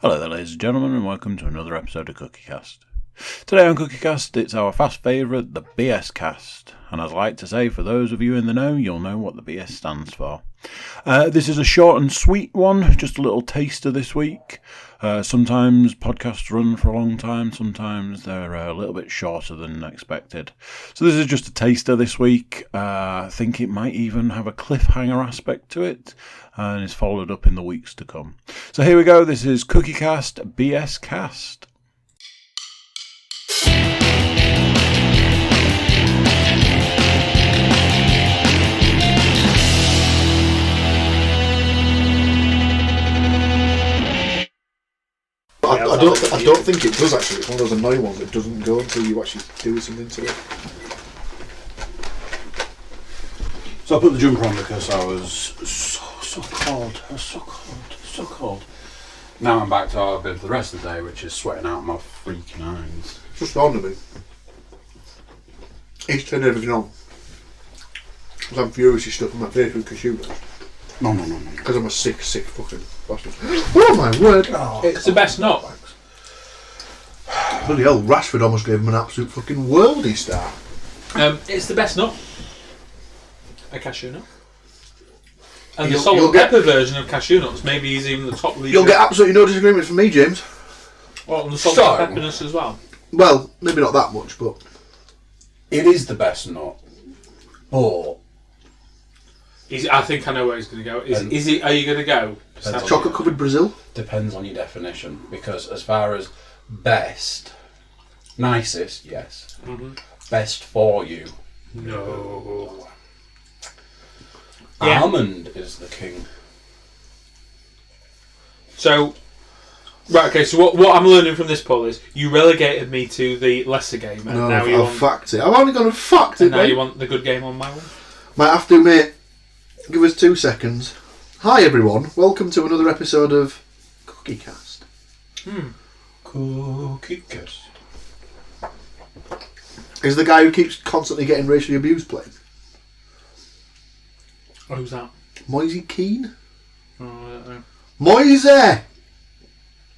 Hello there, ladies and gentlemen, and welcome to another episode of Cookiecast. Today on Cookiecast, it's our fast favourite, the BScast. And as I like to say, for those of you in the know, you'll know what the BS stands for. This is a short and sweet one, just a little taster this week. Sometimes podcasts run for a long time, sometimes they're a little bit shorter than expected. So this is just a taster this week. I think it might even have a cliffhanger aspect to it, and is followed up in the weeks to come. So here we go, this is Cookiecast BScast. I don't think it does actually. It's one of those annoying ones that doesn't go until you actually do something to it. So I put the jumper on because I was so cold. I was so cold. Now I'm back to how I've been for the rest of the day, which is sweating out my freaking eyes. It's just dawned on me. He's turned everything on. Because I'm furiously stuffing my face with cashew nuts. No. Because I'm a sick fucking bastard. Oh my word! Oh, it's the best nut. Bloody hell, Rashford almost gave him an absolute fucking worldie star. It's the best nut. A cashew nut. And the salt and pepper version of cashew nuts maybe is even the top leader. You'll get absolutely no disagreement from me, James. Well, and the salt and pepperness as well. Well, maybe not that much, but... It is the best nut. But... I think I know where he's going to go. Are you going to go? Chocolate covered Brazil? Depends on your definition. Because as far as best, nicest, yes. Mm-hmm. Best for you. No. Yeah. Almond is the king. So, right, okay, so what I'm learning from this, Paul, is you relegated me to the lesser game. And no, now I've fucked it. I've only gone and fucked it, now mate. You want the good game on my one? Might have to, mate. Give us 2 seconds. Hi, everyone. Welcome to another episode of Cookiecast. Cookiecast. Is the guy who keeps constantly getting racially abused playing? Who's that? Moisey Keane? Oh, I don't know. Moisey!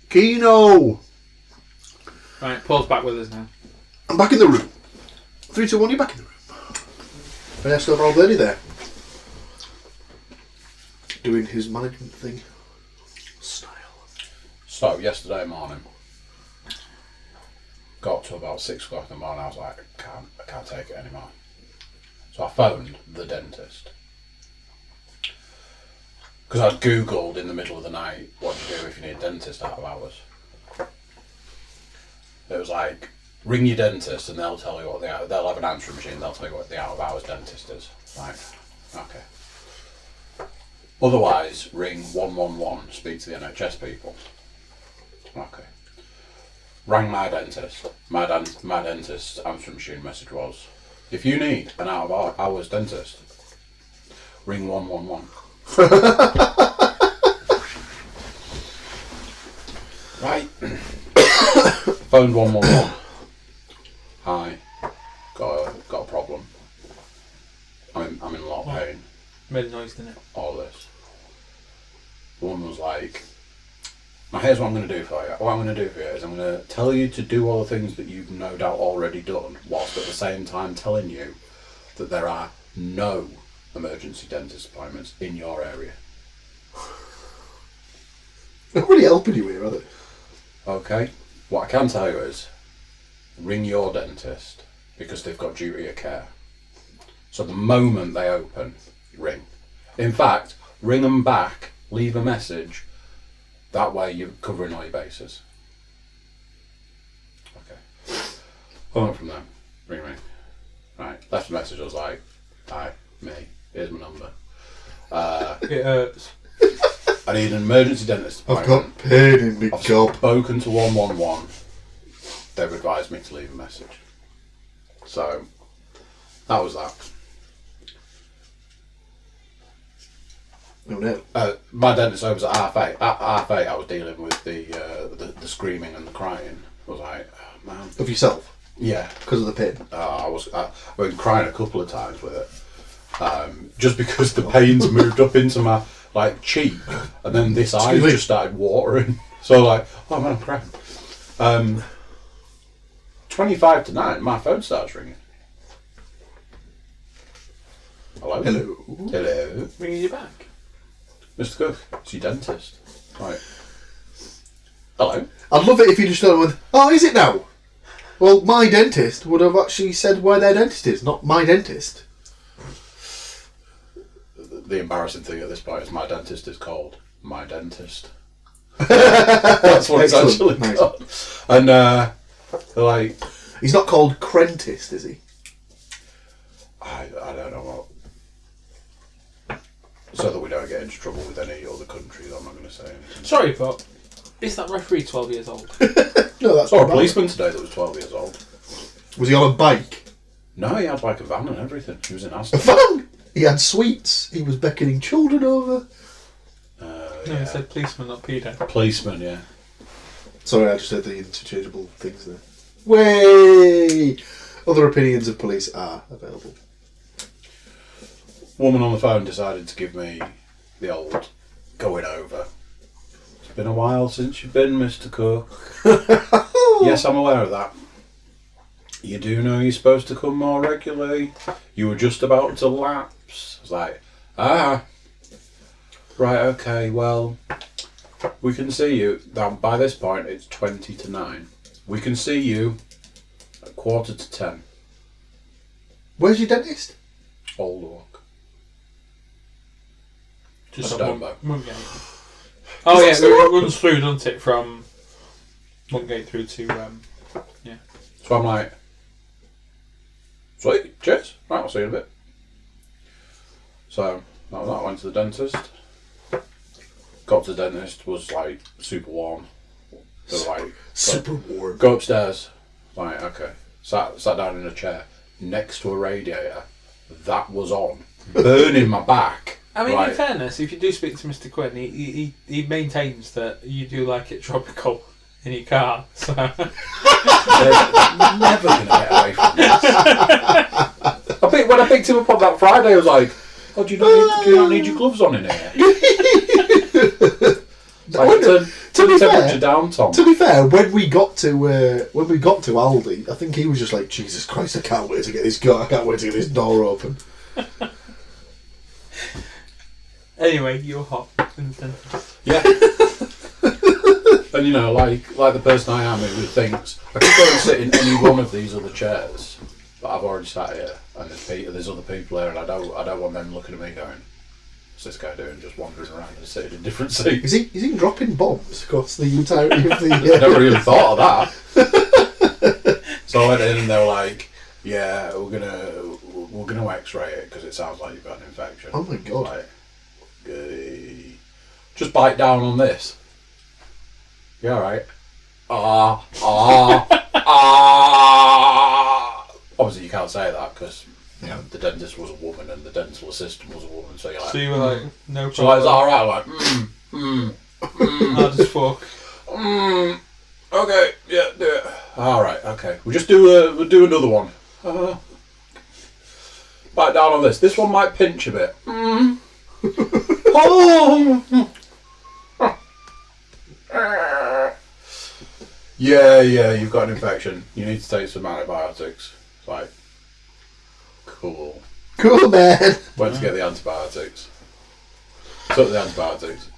Keano! Right, Paul's back with us now. I'm back in the room. 3, 2, 1, you're back in the room. Vanessa Valverde there. Doing his management thing. Style. So, yesterday morning, got to about 6 o'clock in the morning, I was like, I can't take it anymore. So I phoned the dentist. Because I'd Googled in the middle of the night, what do you do if you need a dentist out of hours? It was like, ring your dentist and they'll tell you what they'll have an answering machine, they'll tell you what the out of hours dentist is. Like, okay. Otherwise, ring 111, speak to the NHS people. Okay. Rang my dentist. My dentist's answering machine message was, if you need an out of hours dentist, ring 111. Right. Phoned 111. Hi. Got a problem. I'm in a lot of pain. Made a noise, didn't it? All this. The woman was like, now here's what I'm going to do for you. What I'm going to do for you is I'm going to tell you to do all the things that you've no doubt already done, whilst at the same time telling you that there are no emergency dentist appointments in your area. They're not really helping you here, are they? Okay. What I can tell you is, ring your dentist, because they've got duty of care. So the moment they open, ring. In fact, ring them back, leave a message. That way you're covering all your bases. Okay. Hold on from there. Ring. Right. Left a message. I was like, hi, me. Here's my number. It hurts. I need an emergency dentist appointment. I've got pain in my gob. I've spoken to 111. They've advised me to leave a message. So, that was that. No. My dentist opens at 8:30. At 8:30, I was dealing with the screaming and the crying. I was like, oh, man. Of yourself? Yeah. Because of the pain? I've been crying a couple of times with it. Just because the pain's moved up into my cheek, and then this eye just started watering. So like, oh man, I'm crying. 25 to 9, my phone starts ringing. Hello? Hello? Ringing you back. Mr. Cook, it's your dentist. Right. Hello? I'd love it if you just started with, oh, is it now? Well, my dentist would have actually said where their dentist is, not my dentist. The embarrassing thing at this point is my dentist is called My Dentist. That's what it's actually called. And they're like... He's not called Crentist, is he? I don't know what... So that we don't get into trouble with any other countries, I'm not going to say anything. Sorry, but is that referee 12 years old? No, that's Saw not a policeman today that was 12 years old. Was he on a bike? No, he had like a van and everything. He was in A Aston. van? He had sweets. He was beckoning children over. No, he said policeman, not pedo. Policeman, yeah. Sorry, I just said the interchangeable things there. Way! Other opinions of police are available. Woman on the phone decided to give me the old going over. It's been a while since you've been, Mr. Cook. Yes, I'm aware of that. You do know you're supposed to come more regularly. You were just about to lapse. I was like, right, okay, well, we can see you. Now, by this point, it's 20 to 9. We can see you at 9:45. Where's your dentist? Old Oak. Just Stonebow. Mungate. Oh yeah, it runs through, doesn't it, from Mungate through to yeah. So I'm like, sweet, cheers. Right, I'll see you in a bit. So that was that. Went to the dentist. Got to the dentist, was like super warm. They were like, Super warm. go upstairs. Like, okay. Sat down in a chair next to a radiator that was on, burning my back. I mean, right. in fairness, if you do speak to Mr. Quinn, he maintains that you do like it tropical in your car. So They're never going to get away from this. When I picked him up on that Friday, I was like, oh, do you not need your gloves on in here? Like, turn the temperature down, Tom. To be fair, when we got to Aldi, I think he was just like, Jesus Christ, I can't wait to get this door open. anyway, you're hot. Yeah. And you know, like the person I am who thinks I could go and sit in any one of these other chairs, but I've already sat here and there's other people here, and I don't want them looking at me going, what's this guy doing, just wandering around and sitting in different seats. Is he dropping bombs across the entirety of the... I never really thought of that. So I went in and they were like, yeah, we're gonna X-ray it because it sounds like you've got an infection. Oh my God. Like, just bite down on this. You alright? Obviously you can't say that because you know, the dentist was a woman and the dental assistant was a woman, so you're like... So you were like, no problem. So like, is that alright? Like, hard as fuck. Okay, yeah, do it. Alright, okay. We'll do another one. Bite down on this. This one might pinch a bit. Yeah, you've got an infection. You need to take some antibiotics. It's like, cool. Cool, man. Went to get the antibiotics. Took the antibiotics.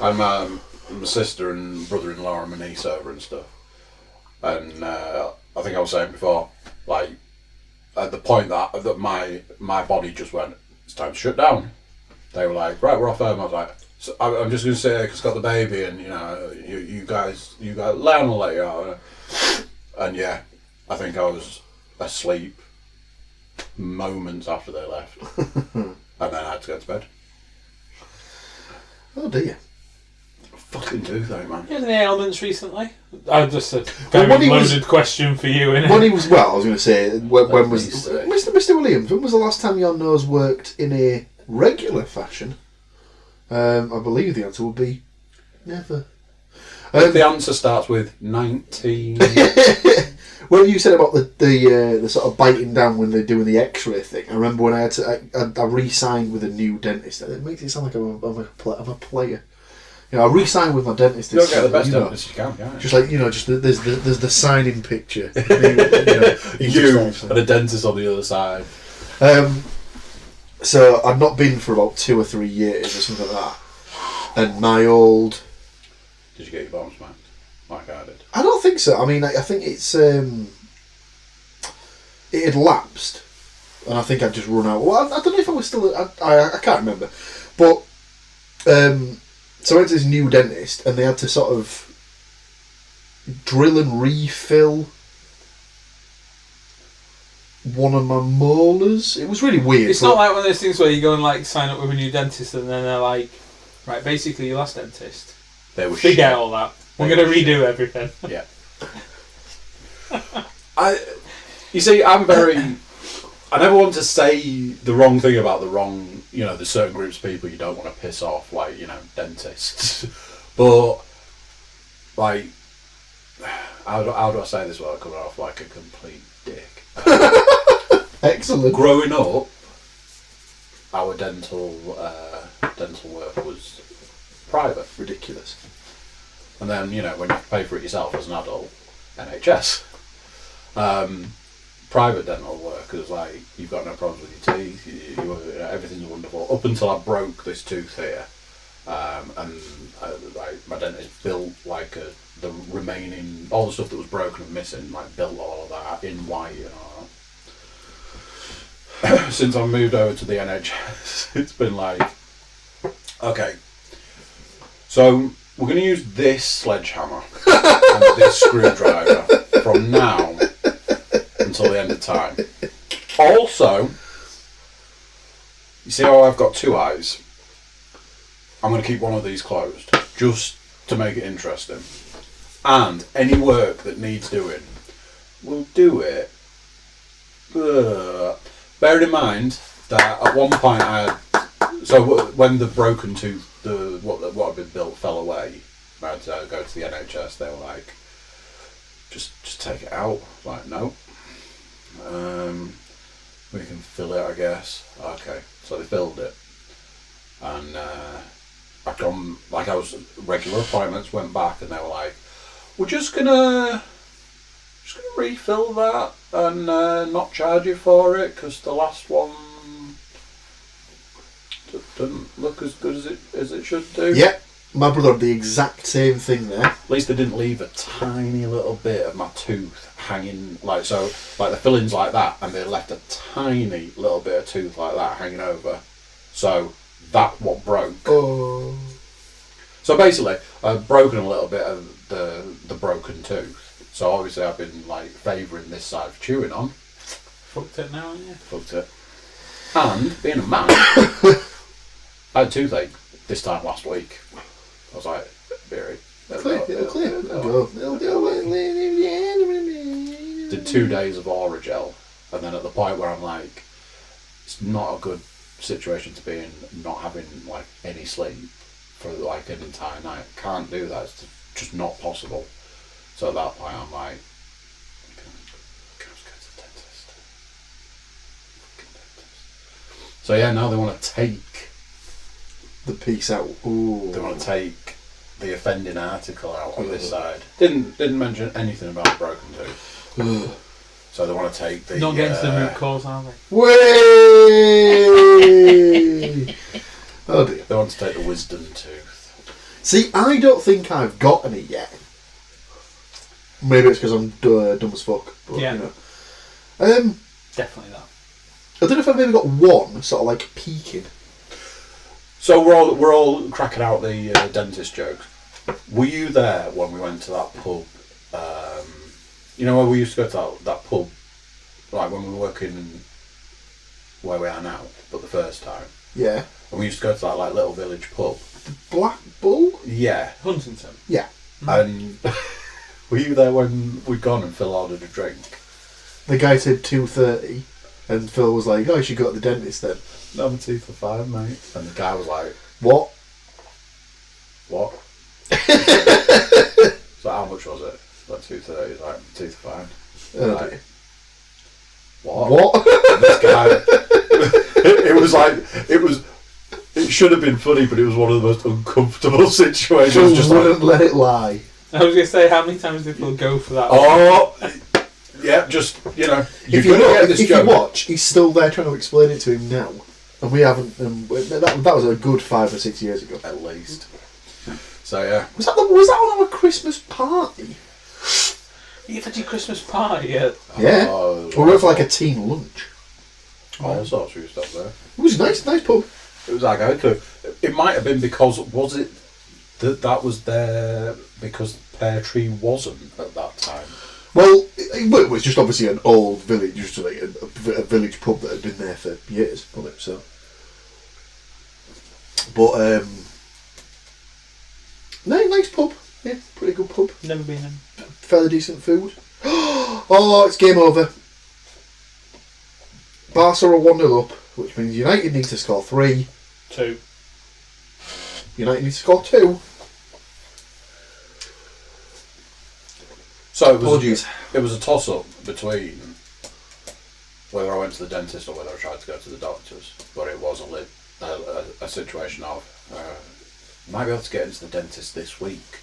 And my sister and brother-in-law and my niece over and stuff. And I think I was saying before, like, at the point that my body just went, it's time to shut down. They were like, right, we're off home. I was like, so I'm just going to sit here because I've got the baby and, you know, you guys, lay on and let you out. And yeah, I think I was asleep moments after they left. And then I had to go to bed. Oh dear. Fucking toothache, man. You had any ailments recently? Just a very loaded question for you, innit? When he was, well, I was going to say, when was... Mr. Williams, when was the last time your nose worked in a regular fashion? I believe the answer would be never. The answer starts with 19. When you said about the sort of biting down when they're doing the X-ray thing, I remember when I re-signed with a new dentist. It makes it sound like I'm a player. I re-signed with my dentist. You don't get the best dentist you can, yeah. Just like there's the sign-in picture. You and a dentist on the other side. So I'd not been for about 2 or 3 years or something like that, and my old. Did you get your bottom smacked like I did? I don't think so. I mean, I think it's it had lapsed, and I think I'd just run out. Well, I don't know if I was still. I can't remember, but so I went to this new dentist, and they had to sort of drill and refill one of my molars. It was really weird. It's not like one of those things where you go and like sign up with a new dentist, and then they're like, right, basically your last dentist. They were forget all that. We're going to redo everything. Yeah. You see, I'm very. I never want to say the wrong thing about the wrong. There's certain groups of people you don't want to piss off, like dentists. But like, how do I say this without coming off like a complete dick? Excellent. Growing up, our dental work was private. Ridiculous. And then, when you have to pay for it yourself as an adult, NHS. Private dental work is like, you've got no problems with your teeth, everything's wonderful. Up until I broke this tooth here, and my dentist built like the remaining, all the stuff that was broken and missing, like built all of that in white and all that. Since I moved over to the NHS, it's been like, okay, so we're going to use this sledgehammer and this screwdriver from now until the end of time. Also, you see how I've got 2 eyes? I'm going to keep one of these closed, just to make it interesting. And any work that needs doing, we'll do it. Bearing in mind that at one point when the broken tooth, what had been built fell away, I had to go to the NHS. They were like, just take it out. Like, no. We can fill it, I guess. Okay, so they filled it, and I'd gone, like, I was regular appointments, went back, and they were like, we're just gonna refill that and not charge you for it because the last one didn't look as good as it should do. Yeah, my brother had the exact same thing there. At least they didn't leave a tiny little bit of my tooth hanging, like the fillings like that, and they left a tiny little bit of tooth like that hanging over. So that what broke. Oh. So basically, I've broken a little bit of the broken tooth. So obviously I've been like favouring this side of chewing on. Fucked it now, yeah. Fucked it. And being a man, I had toothache this time last week. I was like, Beery. It'll clear. Did 2 days of Oragel, and then at the point where I'm like, it's not a good situation to be in, not having like any sleep for like an entire night. Can't do that. It's just not possible. So at that point, I'm like, can I just go to the dentist? So yeah, now they want to take the piece out. Ooh. They want to take the offending article out on this side. Didn't mention anything about the broken tooth. So they want to take the. Not getting to the root cause, are they? Way. Oh dear. They want to take the wisdom tooth. See, I don't think I've got any yet. Maybe it's because I'm dumb as fuck. But, yeah. Definitely that. I don't know if I've maybe got one sort of like peeking. So we're all cracking out the dentist jokes. Were you there when we went to that pub? You know where we used to go to that pub, like when we were working where we are now, but the first time. Yeah. And we used to go to that like little village pub. The Black Bull? Yeah. Huntington. Yeah. And were you there when we'd gone and Phil ordered a drink? The guy said 2:30, and Phil was like, "Oh, you should go to the dentist then." No, I'm 2 for 5, mate. And the guy was like, "What? What?" So how much was it? Like 2:30. He's like 2 for 5. Like, what? What? And this guy. It was like it was. It should have been funny, but it was one of the most uncomfortable situations. Just wouldn't let it lie. I was going to say, how many times did people go for that? Oh, yeah, just, If you watch, he's still there trying to explain it to him now. And we haven't, that was a good 5 or 6 years ago. At least. So, yeah. Was that on our Christmas party? You've had your Christmas party yet? Yeah. Oh, We went for like a team lunch. all sorts of stuff there. It was nice pub. It was like going to. It might have been because, was it that was there because Pear Tree wasn't at that time? Well, it was just obviously an old village, just like a village pub that had been there for years, wasn't it? So, but nice pub. Yeah, pretty good pub. Never been in. Fairly decent food. Oh, it's game over. Barca are 1-0 up, which means United need to score 3. 2. United need to score 2. So Apologies. It was a toss-up between whether I went to the dentist or whether I tried to go to the doctors. But it was a situation of might be able to get into the dentist this week.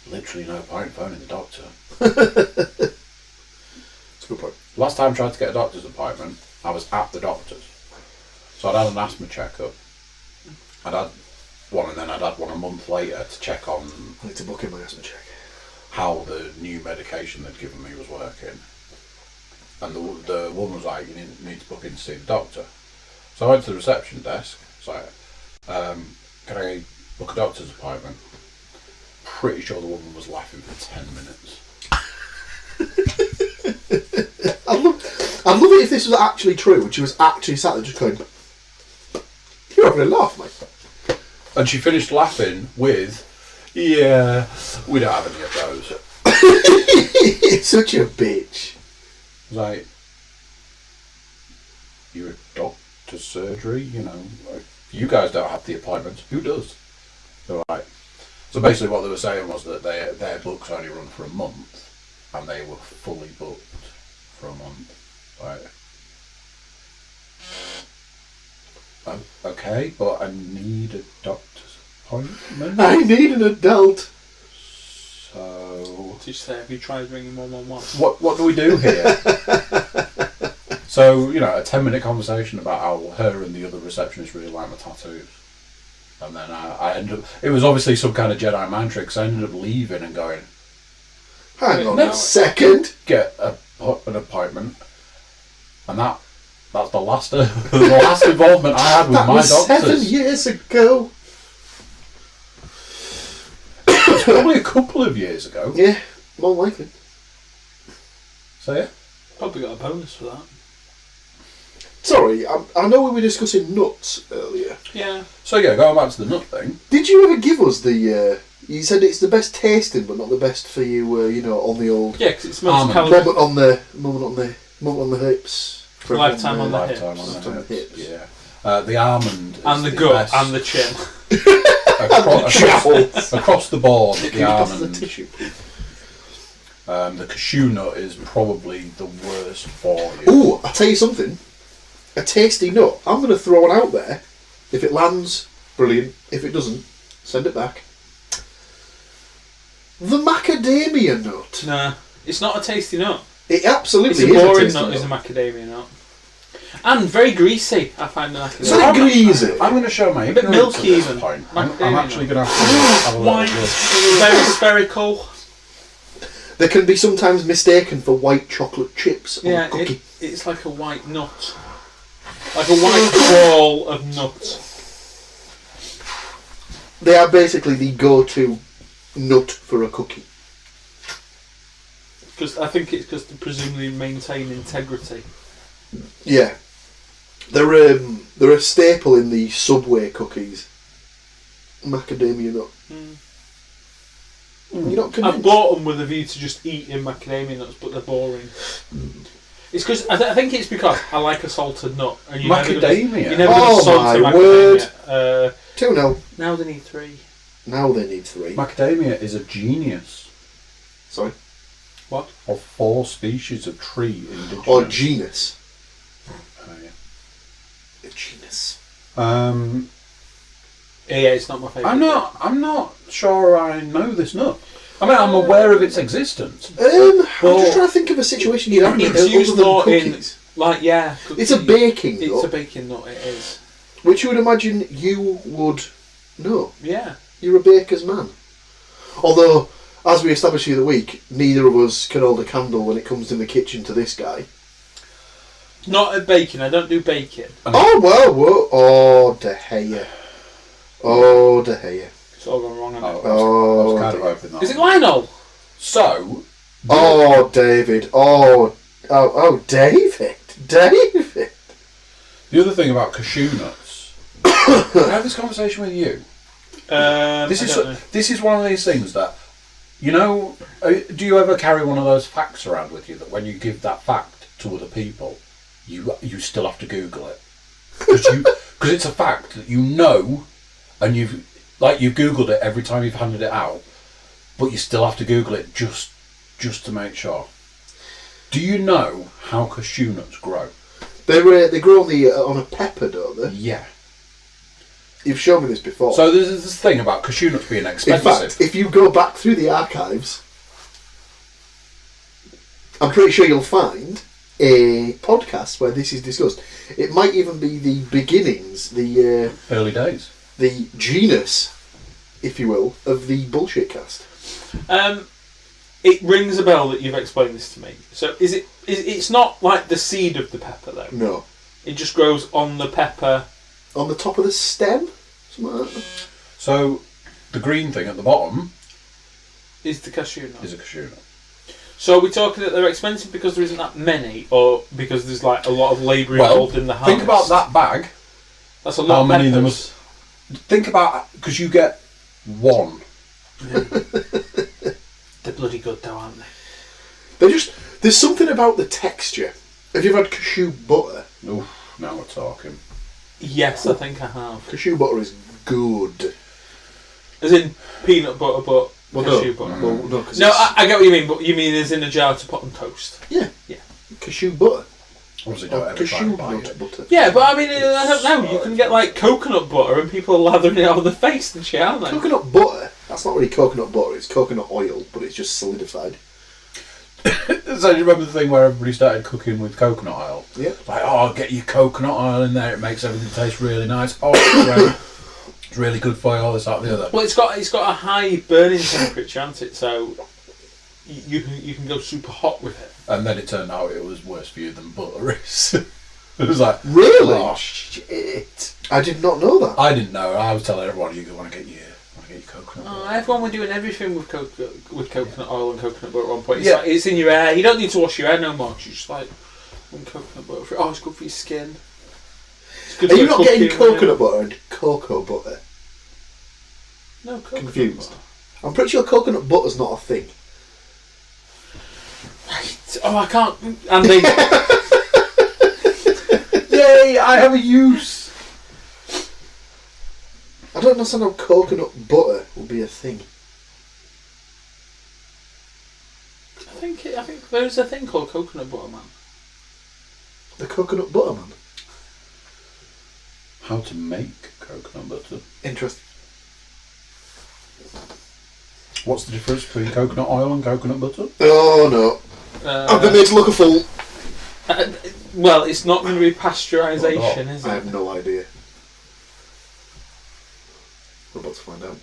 Literally no point phoning the doctor. That's a good point. Last time I tried to get a doctor's appointment, I was at the doctor's. So I'd had an asthma checkup. I'd had one, and then I'd had one a month later to check on I need to book in my asthma check. how the new medication they'd given me was working. And the woman was like, you need to book in to see the doctor. So I went to the reception desk. So, can I book a doctor's appointment? Pretty sure the woman was laughing for 10 minutes. I'd love it if this was actually true and she was actually sat there just going, "You're having a laugh, mate." And she finished laughing with, "Yeah, we don't have any of those." Such a bitch. I was like, "You're a doctor's surgery, you guys don't have the appointments. Who does?" They're like, so basically what they were saying was that their books only run for a month, and they were fully booked for a month. Right. Okay, but I need a doctor's appointment. I need an adult. So Did you say, have you tried ringing 111? what do we do here? So, a 10-minute conversation about how her and the other receptionist really like my tattoos. And then I ended up, it was obviously some kind of Jedi mind trick, so I ended up leaving and going, Hang on a second. get an appointment. And that's the last involvement I had with That my was doctors. 7 years ago. It's probably a couple of years ago. Yeah, more likely. So yeah. Probably got a bonus for that. Sorry, I know we were discussing nuts earlier. Yeah. So yeah, going back to the nut thing. Did you ever give us the... you said it's the best tasting, but not the best for you, on the old... Yeah, because it smells Almond. calories. Moment on the hips. Lifetime on the Lifetime hips. on Lifetime the on the hips. hips. Yeah. The almond is And the the gut best. and the chin. Across the board, the That's the almond. tissue. The cashew nut is probably the worst for you. Ooh, I'll tell you something. A tasty nut. I'm going to throw one out there. If it lands, brilliant. If it doesn't, send it back. The macadamia nut. Nah, it's not a tasty nut. It absolutely It's is a boring tasty nut, is a macadamia nut. And very greasy, I find the macadamia. So it greasy. I'm going to show my A bit ignorance milky at this even. point. I'm Macadamia actually going to have a White, look. very spherical. They can be sometimes mistaken for white chocolate chips on a Yeah, cookie. it's like a white nut. Like a white ball of nut. They are basically the go-to nut for a cookie. Because I think it's because they presumably maintain integrity. Yeah. They're a staple in the Subway cookies. Macadamia nut. You're not I've convinced? bought them with a view to just eating macadamia nuts, but they're boring. It's because I think it's because I like a salted nut. And Macadamia? You never Oh salt my a macadamia. word. 2-0. Now they need 3. Now they need 3. Macadamia is a genius Sorry. What? of 4 species of tree indigenous. Or genus. Oh, yeah. A genus. Yeah, it's not my favourite. I'm not sure I know this nut. I mean, I'm aware of its existence. I'm just trying to think of a situation you'd have It's other used than more cookies. Cookies. It's a baking nut. It's a baking nut, it is. Which you would imagine you would know. Yeah. You're a baker's man. Although, as we established the other week, neither of us can hold a candle when it comes in the kitchen to this guy. Not at baking, I don't do baking. Oh, well, whoa. Oh, de heya. Oh, de heya. It's all gone wrong, hasn't it? I was kind of hoping that. Is it Lionel? So... Oh, David. Oh, David. David. The other thing about cashew nuts... Can I have this conversation with you? This is one of these things that... You know, do you ever carry one of those facts around with you that when you give that fact to other people, you still have to Google it? Because it's a fact that you know, and you've Googled it every time you've handed it out, but you still have to Google it just to make sure. Do you know how cashew nuts grow? They grow on a pepper, don't they? Yeah. You've shown me this before. So there's this thing about cashew nuts being expensive. In fact, if you go back through the archives, I'm pretty sure you'll find a podcast where this is discussed. It might even be the beginnings, the early days, the genus, if you will, of the bullshit cast. It rings a bell that you've explained this to me. So it's not like the seed of the pepper though? No. It just grows on the pepper. On the top of the stem? Something like that. So the green thing at the bottom Is the cashew nut. is a cashew nut. So are we talking that they're expensive because there isn't that many, or because there's like a lot of labour involved in the harvest? Think about that bag. That's a lot of many peppers. Think about, because you get one. Yeah. They're bloody good though, aren't they? There's something about the texture. Have you ever had cashew butter? Oof, now we're talking. Yes, I think I have. Cashew butter is good. As in peanut butter, but cashew butter. Well, no, No, I get what you mean, but you mean as in a jar to put on toast? Yeah. Yeah. Cashew butter. Obviously don't ever try and buy nut it. butter. Yeah, but I mean, I don't know. You can get like coconut butter and people are lathering it over the face and shit, aren't they? Coconut butter? That's not really coconut butter, it's coconut oil, but it's just solidified. So do you remember the thing where everybody started cooking with coconut oil? Yeah. Like, get your coconut oil in there, it makes everything taste really nice. Oh, it's great. It's really good for you, all this, that, and the other. Well, it's got a high burning temperature, hasn't it? So you can go super hot with it. And then it turned out it was worse for you than butter is. It was like, Really? oh shit. I did not know that. I didn't know. I was telling everyone, you want to get your coconut butter. Everyone were doing everything with coconut oil and coconut butter at one point. It's like, it's in your hair. You don't need to wash your hair no more. You're just like, coconut butter. It's good for your skin. It's good Are for you not getting cooking, coconut butter and cocoa butter? No, coconut Confused. butter. I'm pretty sure coconut butter's not a thing. Right. Oh, I can't. Andy. Yay, I have a use. I don't understand how coconut butter will be a thing. I think there's a thing called coconut butter, man. The coconut butter man. How to make coconut butter. Interesting. What's the difference between coconut oil and coconut butter? Oh no. I've been made to look a fool. Well, it's not going to be pasteurisation, is it? I have no idea. We're about to find out.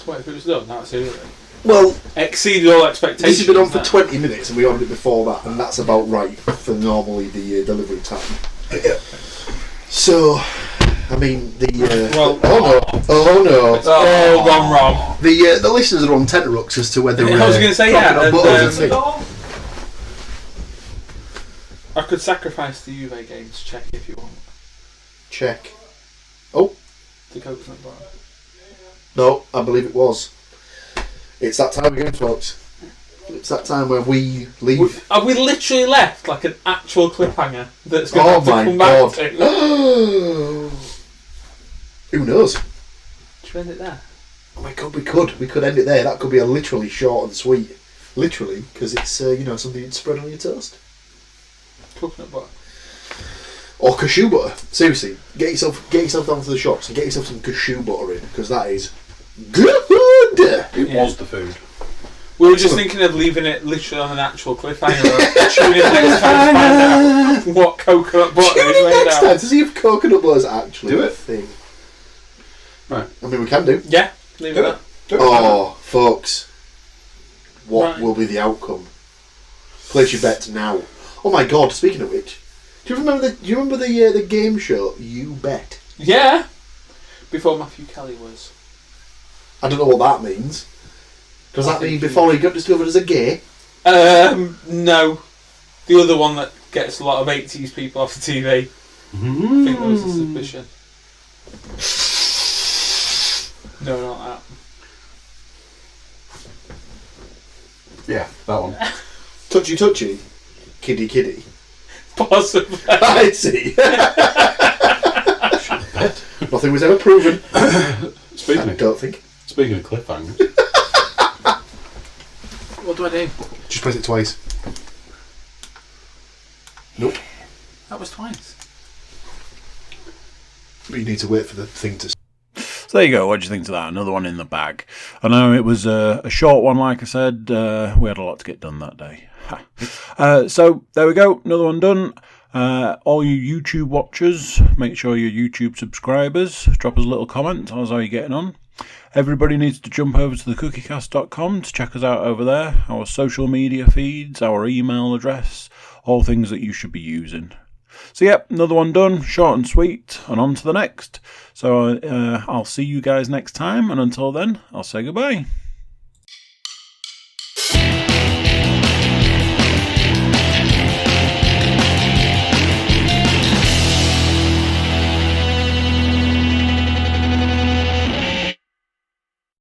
Wait, if it was done, that's it. Well, Exceeded all expectations. this has been on for 20 minutes and we ordered it before that, and that's about right for normally the delivery time. Yeah. So, I mean, Well, oh no, It's all gone wrong. the listeners are on tenterhooks as to whether I was going to say, coconut butter's a thing. I could sacrifice the Juve games check if you want. Check. Oh, The coconut butter. no, I believe it was. It's that time again, folks. It's that time where we leave. Have we literally left like an actual cliffhanger that's going Oh to my come god. back to? Who knows? Should we end it there? Oh my god, we could end it there. That could be a literally short and sweet. Literally, because it's something you'd spread on your toast. Coconut butter. Or cashew butter. Seriously, get yourself down to the shops and get yourself some cashew butter in, because that is good. It was the food. We were just thinking of leaving it literally on an actual cliffhanger. Tune in next time to find out what coconut butter is made next out. time to see if coconut butter is actually a thing. Right. I mean, we can do. Yeah, leave it. Oh, folks. What Right. will be the outcome? Place your bets now. Oh my God! Speaking of which, do you remember the game show You Bet? Yeah. Before Matthew Kelly was. I don't know what that means. Does that mean before he got discovered as a gay? No. The other one that gets a lot of 80s people off the TV. I think there was a suspicion. No, not that. Yeah, that one. Touchy, kiddie. Possibly. I see. Nothing was ever proven. I don't think. Speaking of cliffhangers. What do I do? Just press it twice. Nope. That was twice. But you need to wait for the thing to. So there you go. What do you think to that? Another one in the bag. I know it was a short one, like I said. We had a lot to get done that day. So there we go. Another one done. All you YouTube watchers, make sure you're YouTube subscribers. Drop us a little comment. How's how you getting on? Everybody needs to jump over to the Cookiecast.com to check us out over there. Our social media feeds, our email address, all things that you should be using. So yep, another one done, short and sweet, and on to the next. So I'll see you guys next time, and until then, I'll say goodbye.